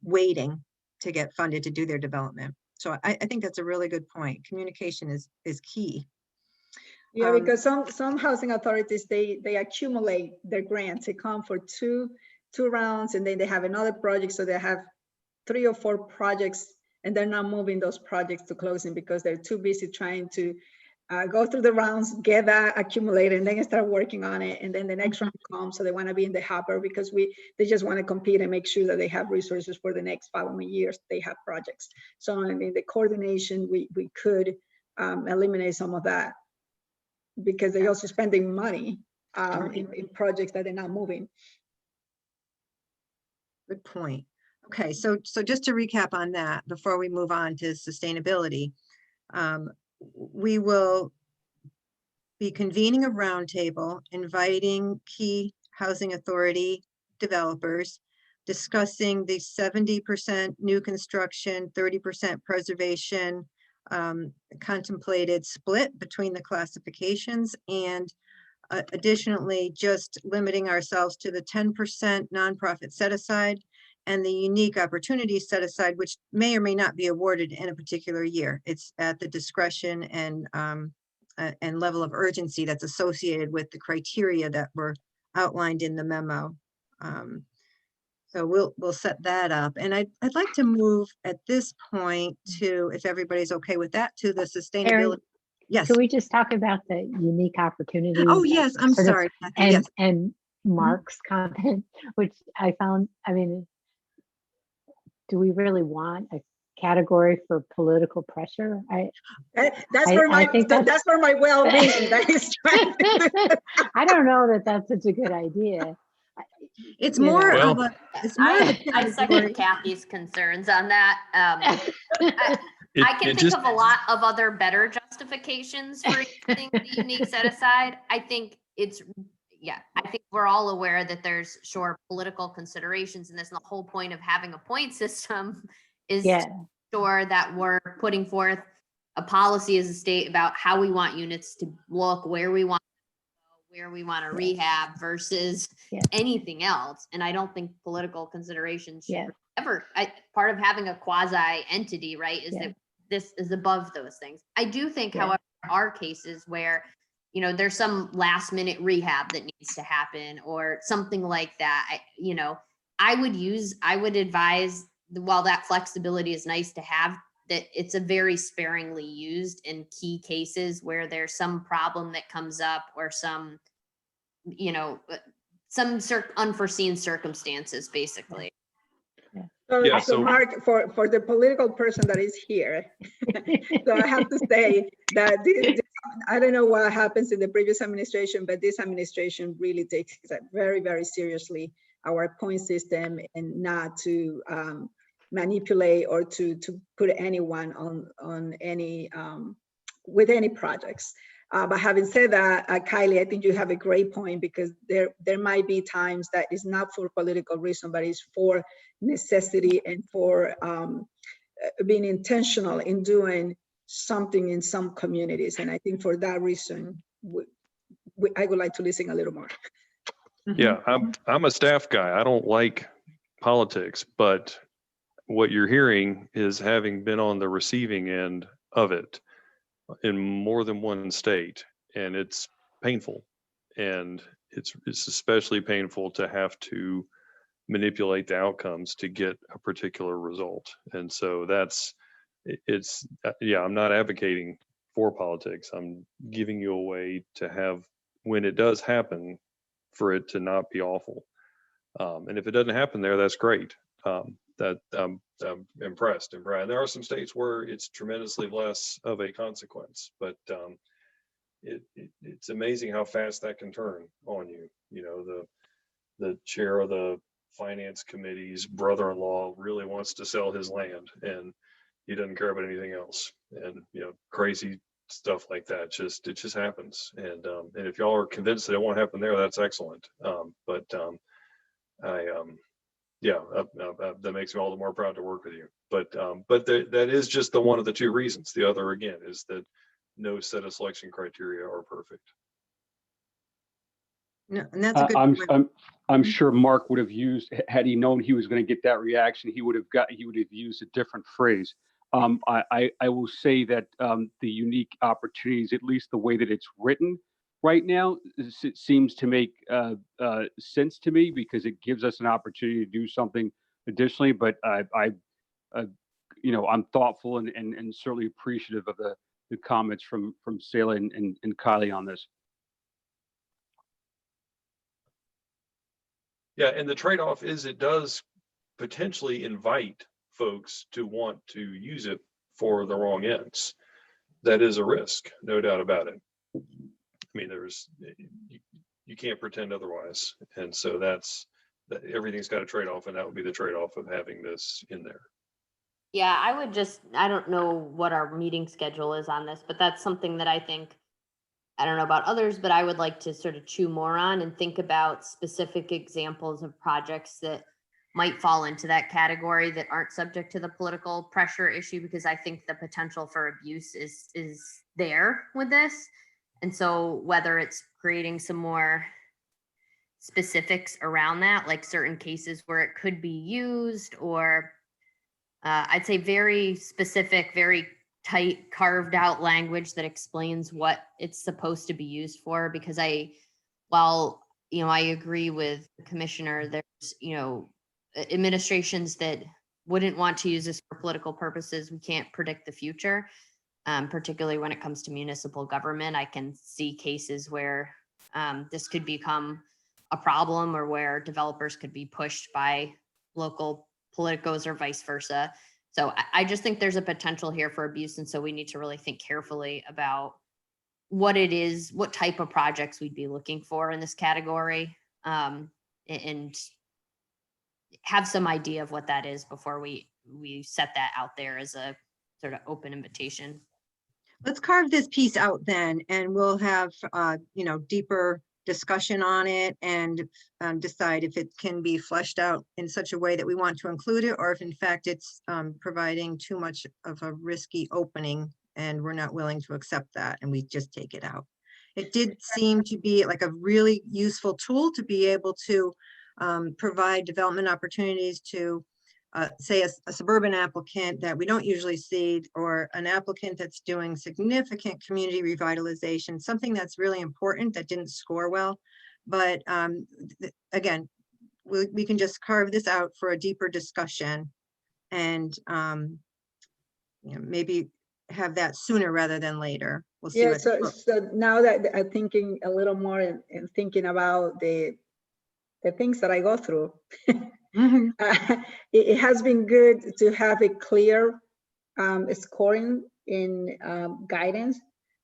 waiting to get funded to do their development. So I think that's a really good point. Communication is key. Yeah, because some housing authorities, they accumulate their grants. They come for two rounds, and then they have another project. So they have 3 or 4 projects, and they're not moving those projects to closing because they're too busy trying to go through the rounds, get that accumulated, and then start working on it. And then the next round comes, so they want to be in the hopper because they just want to compete and make sure that they have resources for the next following years. They have projects. So in the coordination, we could eliminate some of that because they're also spending money in projects that they're not moving. Good point. Okay, so just to recap on that before we move on to sustainability, we will be convening a roundtable, inviting key housing authority developers, discussing the 70% new construction, 30% preservation contemplated split between the classifications, and additionally, just limiting ourselves to the 10% nonprofit set aside and the unique opportunity set aside, which may or may not be awarded in a particular year. It's at the discretion and level of urgency that's associated with the criteria that were outlined in the memo. So we'll set that up. And I'd like to move at this point to, if everybody's okay with that, to the sustainability. Harry, yes. Can we just talk about the unique opportunities? Oh, yes. I'm sort of- sorry. And, yes. and Mark's comment, which I found, I mean, do we really want a category for political pressure? That's for my well-being. That is I don't know that that's such a good idea. It's more Well, of a, it's more of a I second Kathy's concerns on that. I can think of a lot of other better justifications for using the unique set aside. I think I think we're all aware that there's political considerations in this, and the whole point of having a point system is to ensure that we're putting forth a policy as a state about how we want units to look, where we want to rehab versus anything else. And I don't think political considerations should ever, part of having a quasi entity, right, is that this is above those things. I do think, however, there are cases where, there's some last minute rehab that needs to happen or something like that. I would advise, while that flexibility is nice to have, that it's a very sparingly used in key cases where there's some problem that comes up or some unforeseen circumstances, basically. So Mark, for the political person that is here, so I have to say that I don't know what happens in the previous administration, but this administration really takes that very, very seriously, our point system, and not to manipulate or to put anyone on any with any projects. But having said that, Kylie, I think you have a great point, because there might be times that it's not for political reason, but it's for necessity and for being intentional in doing something in some communities. And I think for that reason, I would like to listen a little more. Yeah, I'm a staff guy. I don't like politics, but what you're hearing is having been on the receiving end of it in more than one state, and it's painful. And it's especially painful to have to manipulate the outcomes to get a particular result. And so yeah, I'm not advocating for politics. I'm giving you a way to have, when it does happen, for it to not be awful. And if it doesn't happen there, that's great. That I'm impressed and proud. There are some states where it's tremendously less of a consequence, but it's amazing how fast that can turn on you. You know, the chair of the finance committee's brother-in-law really wants to sell his land, and he doesn't care about anything else. And you know, crazy stuff like that. It just happens. And if y'all are convinced that it won't happen there, that's excellent. Yeah, that makes me all the more proud to work with you. But that is just the one of the two reasons. The other, again, is that no set of selection criteria are perfect. No, and that's a good point. I'm sure Mark would have used, had he known he was going to get that reaction, he would have used a different phrase. I will say that the unique opportunities, at least the way that it's written right now, it seems to make sense to me, because it gives us an opportunity to do something additionally. But you know, I'm thoughtful and certainly appreciative of the comments from Selah and Kylie on this. Yeah, and the trade-off is it does potentially invite folks to want to use it for the wrong ends. That is a risk, no doubt about it. I mean, you can't pretend otherwise. And so everything's got a trade-off, and that would be the trade-off of having this in there. Yeah, I don't know what our meeting schedule is on this, but that's something that I think, I don't know about others, but I would like to sort of chew more on and think about specific examples of projects that might fall into that category that aren't subject to the political pressure issue, because I think the potential for abuse is there with this. And so whether it's creating some more specifics around that, like certain cases where it could be used, or I'd say very specific, very tight, carved out language that explains what it's supposed to be used for. Because while, you know, I agree with the commissioner, there's, you know, administrations that wouldn't want to use this for political purposes. We can't predict the future, particularly when it comes to municipal government. I can see cases where this could become a problem, or where developers could be pushed by local politicos or vice versa. So I just think there's a potential here for abuse. And so we need to really think carefully about what it is, what type of projects we'd be looking for in this category, and have some idea of what that is before we set that out there as a sort of open invitation. Let's carve this piece out then, and we'll have, you know, deeper discussion on it, and decide if it can be fleshed out in such a way that we want to include it, or if in fact it's providing too much of a risky opening and we're not willing to accept that, and we just take it out. It did seem to be like a really useful tool to be able to provide development opportunities to say a suburban applicant that we don't usually see, or an applicant that's doing significant community revitalization, something that's really important that didn't score well. But again, we can just carve this out for a deeper discussion, and you know, maybe have that sooner rather than later. We'll see. Yeah, so now that I'm thinking a little more and thinking about the things that I go through, Mm-hmm. It has been good to have a clear scoring in guidance,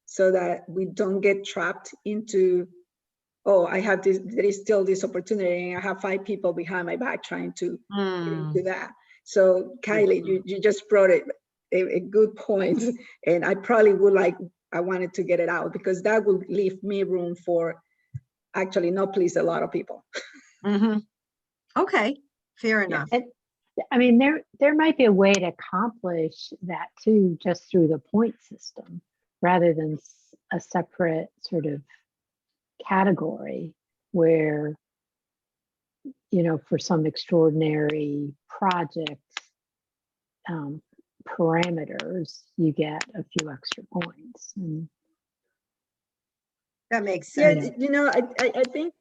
so that we don't get trapped into, oh, I have this, there is still this opportunity, and I have 5 people behind my back trying to get into that. So Kylie, you just brought it a good point, and I probably I wanted to get it out, because that will leave me room for actually not please a lot of people. Mm-hmm. Okay, fair enough. And, I mean, there might be a way to accomplish that too, just through the point system, rather than a separate sort of category where you know, for some extraordinary project parameters, you get a few extra points. And That makes Yeah, sense. you know, I think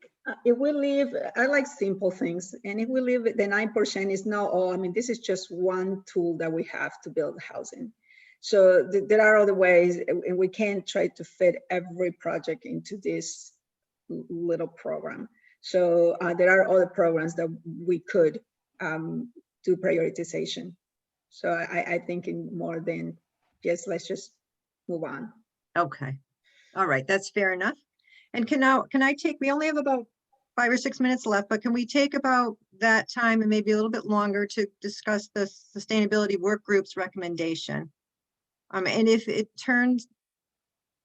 if we leave, I like simple things. And if we leave the 9% is not all, I mean, this is just one tool that we have to build housing. So there are other ways, and we can't try to fit every project into this little program. So there are other programs that we could do prioritization. So I think in more than, yes, let's just move on. Okay. All right, that's fair enough. And can I take, we only have about 5 or 6 minutes left, but can we take about that time and maybe a little bit longer to discuss the sustainability work group's recommendation? And if it turns,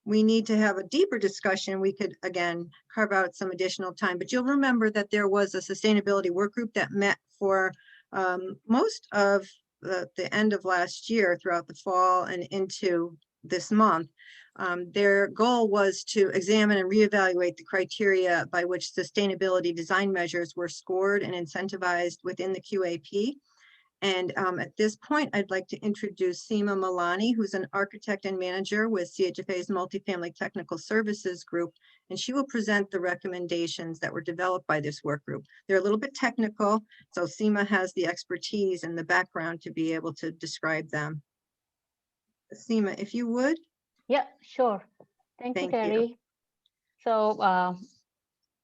we need to have a deeper discussion, we could again carve out some additional time, but you'll remember that there was a sustainability work group that met for most of the end of last year, throughout the fall and into this month. Their goal was to examine and reevaluate the criteria by which sustainability design measures were scored and incentivized within the QAP. And at this point, I'd like to introduce Seema Malani, who's an architect and manager with CHFA's Multifamily Technical Services Group, and she will present the recommendations that were developed by this work group. They're a little bit technical, so Seema has the expertise and the background to be able to describe them. Seema, if you would. Yeah, sure. Thank you, Thank you. Terry. So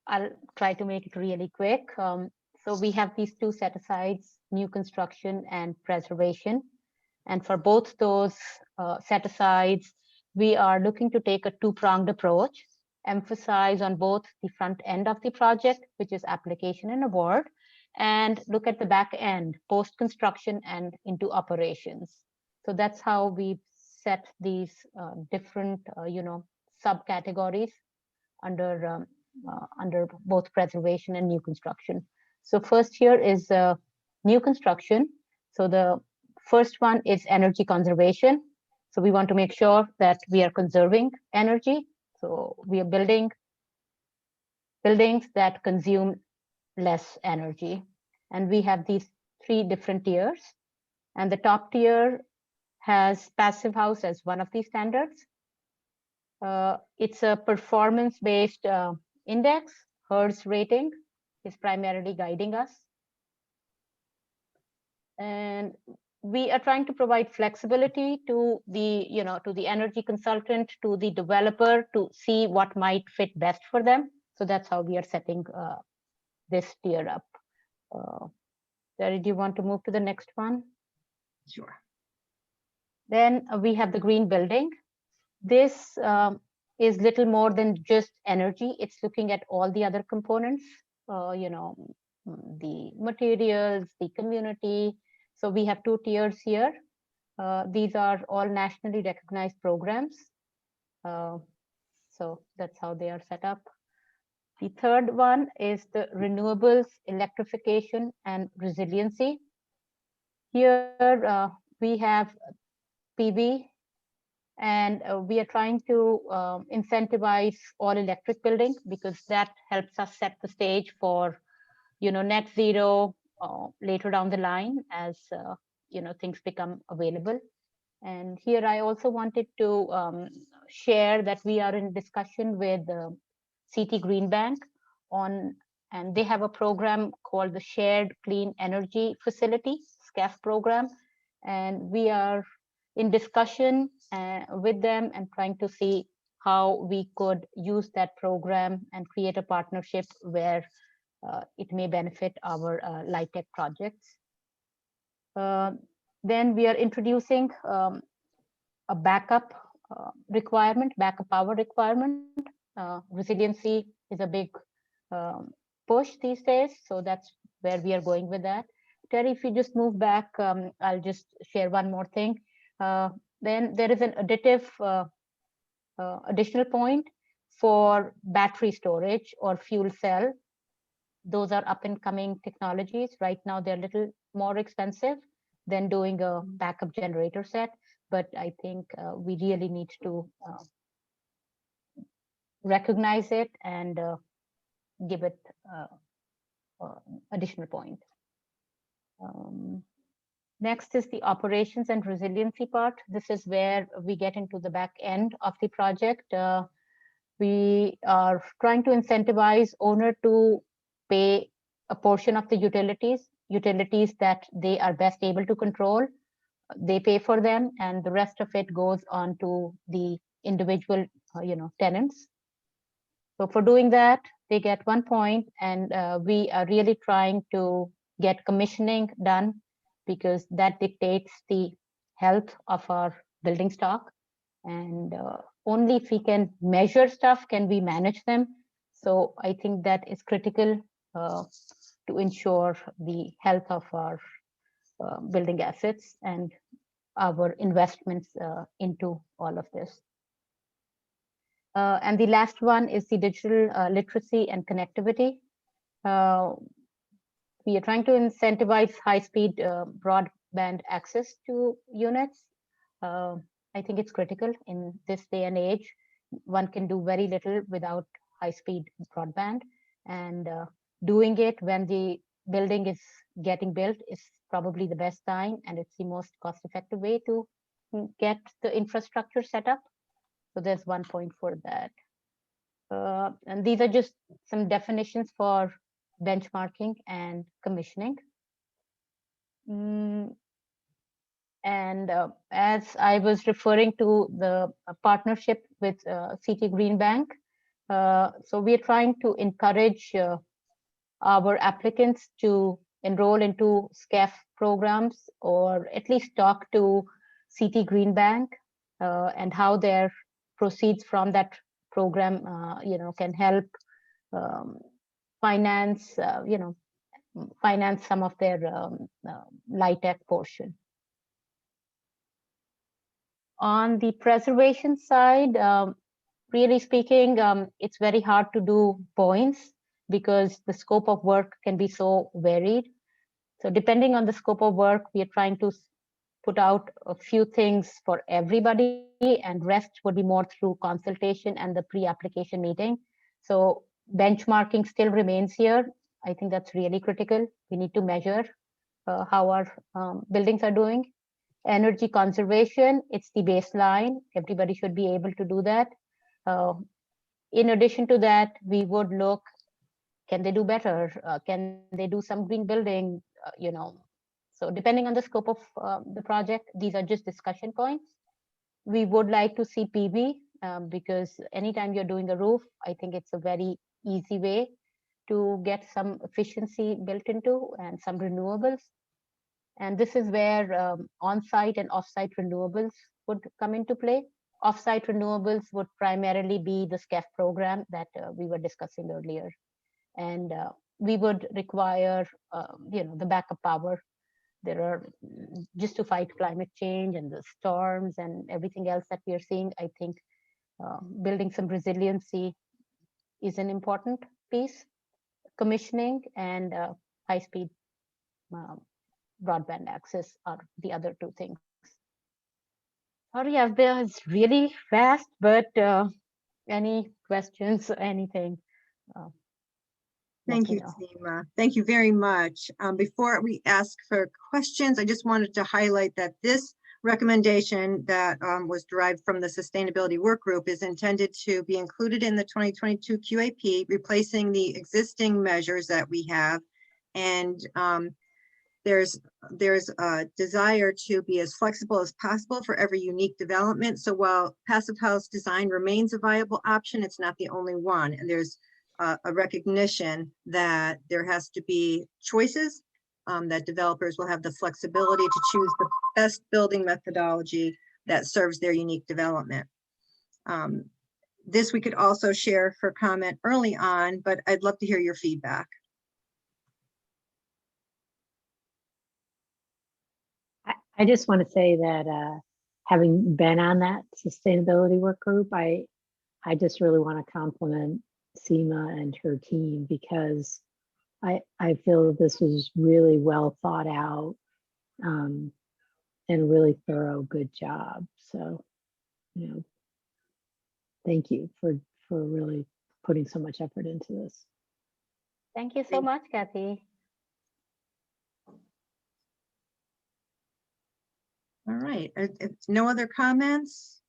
I'll try to make it really quick. So we have these two set-asides, new construction and preservation. And for both those set-asides, we are looking to take a two-pronged approach, emphasize on both the front end of the project, which is application and award, and look at the back end, post-construction and into operations. So that's how we set these different, subcategories under both preservation and new construction. So first here is new construction. So the first one is energy conservation. So we want to make sure that we are conserving energy. So we are building buildings that consume less energy. And we have these 3 different tiers. And the top tier has passive house as one of these standards. It's a performance-based index. HERS rating is primarily guiding us. And we are trying to provide flexibility to the energy consultant, to the developer, to see what might fit best for them. So that's how we are setting this tier up. Terry, do you want to move to the next one? Sure. Then we have the green building. This is little more than just energy. It's looking at all the other components, the materials, the community. So we have 2 tiers here. These are all nationally recognized programs. So that's how they are set up. The third one is the renewables, electrification, and resiliency. Here we have PV, and we are trying to incentivize all electric building because that helps us set the stage for, net zero later down the line as things become available. And here I also wanted to share that we are in discussion with CT Green Bank and they have a program called the Shared Clean Energy Facility, SCAF program. And we are in discussion with them and trying to see how we could use that program and create a partnership where it may benefit our light tech projects. Then we are introducing a backup requirement, backup power requirement. Resiliency is a big push these days, so that's where we are going with that. Terry, if you just move back, I'll just share one more thing. Then there is an additional point for battery storage or fuel cell. Those are up and coming technologies. Right now, they're a little more expensive than doing a backup generator set, but I think we really need to recognize it and give it additional point. Next is the operations and resiliency part. This is where we get into the back end of the project. We are trying to incentivize owner to pay a portion of the utilities that they are best able to control. They pay for them, and the rest of it goes on to the individual, tenants. So for doing that, they get 1 point, and we are really trying to get commissioning done because that dictates the health of our building stock. And only if we can measure stuff can we manage them. So I think that is critical to ensure the health of our building assets and our investments into all of this. And the last one is the digital literacy and connectivity. We are trying to incentivize high-speed broadband access to units. I think it's critical in this day and age. One can do very little without high-speed broadband, and doing it when the building is getting built is probably the best time, and it's the most cost-effective way to get the infrastructure set up. So there's 1 point for that. And these are just some definitions for benchmarking and commissioning. And as I was referring to the partnership with CT Green Bank, so we are trying to encourage our applicants to enroll into SCAF programs, or at least talk to CT Green Bank and how their proceeds from that program, can help finance, finance some of their LIHTC portion. On the preservation side, really speaking, it's very hard to do points because the scope of work can be so varied. So depending on the scope of work, we are trying to put out a few things for everybody, and rest would be more through consultation and the pre-application meeting. So benchmarking still remains here. I think that's really critical. We need to measure how our buildings are doing. Energy conservation, it's the baseline. Everybody should be able to do that. In addition to that, we would look, can they do better? Can they do some green building? So depending on the scope of the project, these are just discussion points. We would like to see PV because anytime you're doing a roof, I think it's a very easy way to get some efficiency built into and some renewables. And this is where on-site and off-site renewables would come into play. Off-site renewables would primarily be the SCAF program that we were discussing earlier. And we would require, the backup power. There are, just to fight climate change and the storms and everything else that we are seeing, I think building some resiliency is an important piece. Commissioning and high-speed broadband access are the other two things. Sorry, I've been really fast, but any questions, anything? Thank you, Seema. Thank you very much. Before we ask for questions, I just wanted to highlight that this recommendation that was derived from the Sustainability Work Group is intended to be included in the 2022 QAP, replacing the existing measures that we have. And there's a desire to be as flexible as possible for every unique development. So while passive house design remains a viable option, it's not the only one. And there's a recognition that there has to be choices, that developers will have the flexibility to choose the best building methodology that serves their unique development. This we could also share for comment early on, but I'd love to hear your feedback. I just want to say that having been on that sustainability work group, I just really want to compliment Seema and her team, because I feel that this was really well thought out and really thorough, good job. So, thank you for really putting so much effort into this. Thank you so Thank- much, Kathy. All right, if no other comments?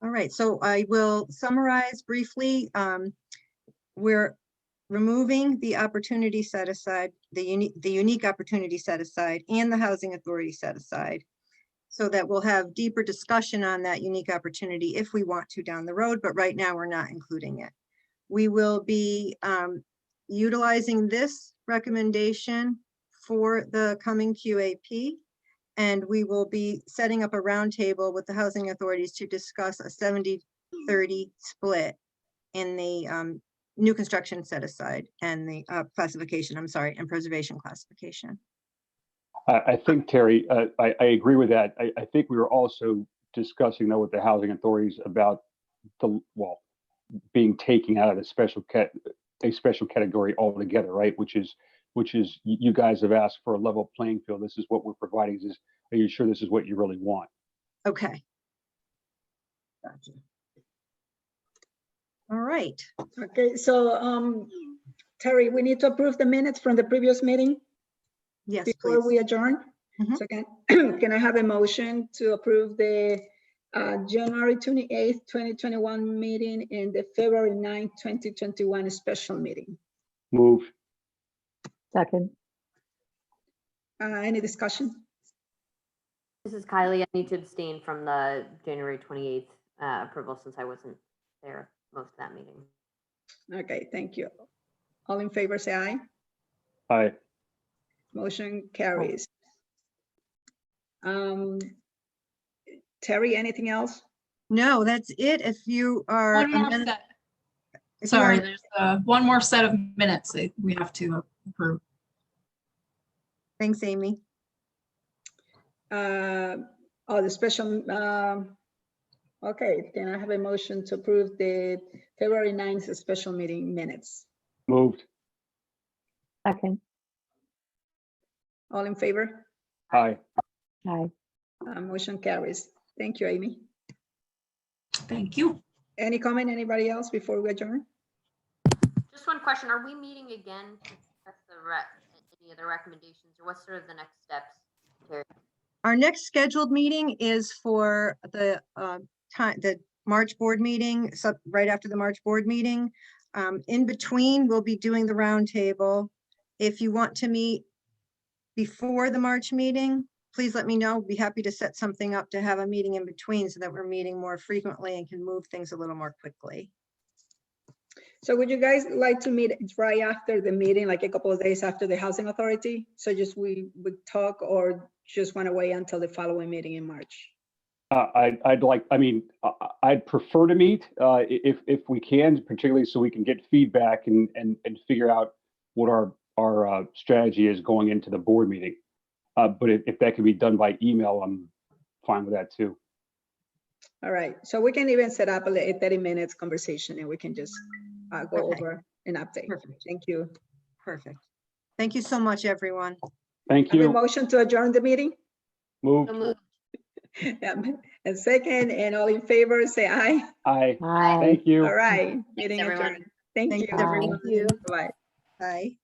All right, so I will summarize briefly. We're removing the opportunity set aside, the unique opportunity set aside and the housing authority set aside, so that we'll have deeper discussion on that unique opportunity if we want to down the road, but right now we're not including it. We will be utilizing this recommendation for the coming QAP, and we will be setting up a roundtable with the housing authorities to discuss a 70-30 split in the new construction set aside and the classification, I'm sorry, and preservation classification. I think, Terry, I agree with that. I think we were also discussing though with the housing authorities about being taken out of a special category altogether, right? Which is you guys have asked for a level playing field. This is what we're providing. Are you sure this is what you really want? Okay. Gotcha. All right. Okay, so Terry, we need to approve the minutes from the previous meeting Yes, before please. we adjourn. Mhm. So can I have a motion to approve the January 28th, 2021 meeting and the February 9th, 2021 special meeting? Move. Second. Any discussion? This is Kylie. I need to abstain from the January 28th approval since I wasn't there most of that meeting. Okay, thank you. All in favor, say aye. Aye. Motion carries. Terry, anything else? No, that's it. If you are. One more amend- set. if you Sorry, are- there's one more set of minutes that we have to approve. Thanks, Amy. The special, okay, then I have a motion to approve the February 9th special meeting minutes. Moved. Second. All in favor? Aye. Aye. Motion carries. Thank you, Amy. Thank you. Any comment, anybody else before we adjourn? Just one question. Are we meeting again to discuss any other recommendations or what's sort of the next steps? Terry? Our next scheduled meeting is for the March board meeting, so right after the March board meeting. In between, we'll be doing the roundtable. If you want to meet before the March meeting, please let me know. Be happy to set something up to have a meeting in between so that we're meeting more frequently and can move things a little more quickly. So would you guys like to meet right after the meeting, like a couple of days after the housing authority? So just we would talk, or just want to wait until the following meeting in March? I'd prefer to meet if we can, particularly so we can get feedback and figure out what our strategy is going into the board meeting. But if that can be done by email, I'm fine with that too. All right, so we can even set up a 30 minutes conversation and we can just go Okay. over an update. Perfect. Thank you. Perfect. Thank you so much, everyone. Thank Have a you. motion to adjourn the meeting? Move. So moved. And second, and all in favor, say aye. Aye. Aye. Thank you. All right, meeting everyone. adjourned. Thank Thanks, you. everyone. Bye. Bye.